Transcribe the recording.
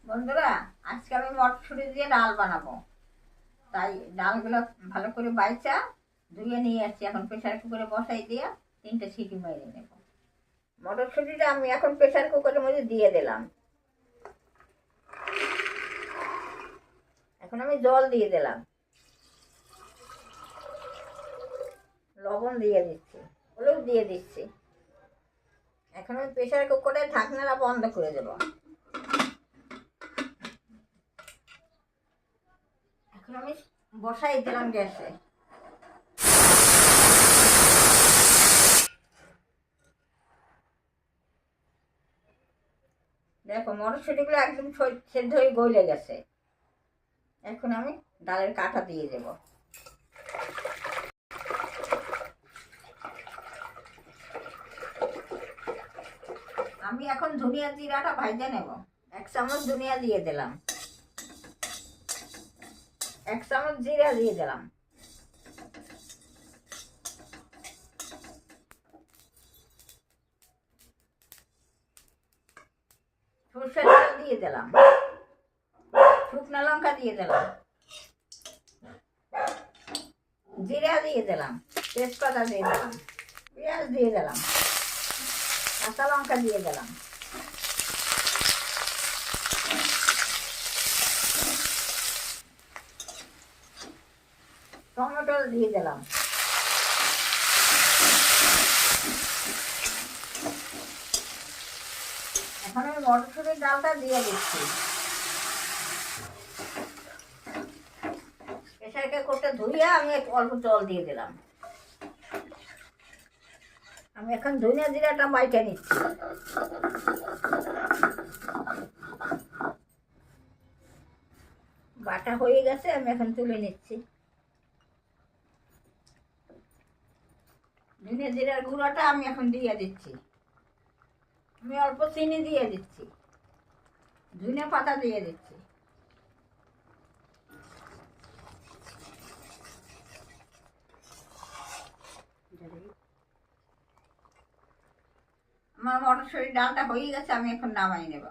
বন্ধুরা, আজকে আমি মটরশুঁটি দিয়ে ডাল বানাবো। তাই ডালগুলো ভালো করে বাইচা ধুয়ে নিয়ে আসছি। এখন প্রেশার কুকারে বসাই দিয়ে 3টে সিটি মেরে নেব। মটরশুঁটিটা আমি এখন প্রেশার কুকারের মধ্যে দিয়ে দিলাম। এখন আমি জল দিয়ে দিলাম, লবণ দিয়ে দিচ্ছি, হলুদ দিয়ে দিচ্ছি। এখন আমি প্রেশার কুকারের ঢাকনাটা বন্ধ করে দেব। এখন আমি বসাই দিলাম গ্যাসে। দেখো মটরশুঁটিগুলো একদম সেদ্ধ হয়ে গলে গেছে। এখন আমি ডালের কাঁটা দিয়ে দেব। আমি এখন ধনিয়া জিরাটা ভাজে নেব। 1 চামচ ধনিয়া দিয়ে দিলাম, 1 চামচ জিরা দিয়ে দিলাম, সরষের তেল দিয়ে দিলাম, শুকনো লঙ্কা দিয়ে দিলাম, জিরা দিয়ে দিলাম, তেজপাতা দিয়ে দিলাম, পেঁয়াজ দিয়ে দিলাম, কাঁচা লঙ্কা দিয়ে দিলাম, টমেটো দিয়ে দিলাম। এখন আমি মটরশুঁটির ডালটা দিয়ে দিচ্ছি। প্রেসার কুকারটা ধুইয়া আমি অল্প জল দিয়ে দিলাম। আমি এখন ধনিয়া জিরাটা বাইটে নিচ্ছি। বাটা হয়ে গেছে, আমি এখন তুলে নিচ্ছি। ধনিয়া জিরার গুঁড়োটা আমি এখন দিয়ে দিচ্ছি। আমি অল্প চিনি দিয়ে দিচ্ছি, ধনিয়া পাতা দিয়ে দিচ্ছি। আমার মটরশুঁটির ডালটা হয়ে গেছে, আমি এখন নামাই নেব।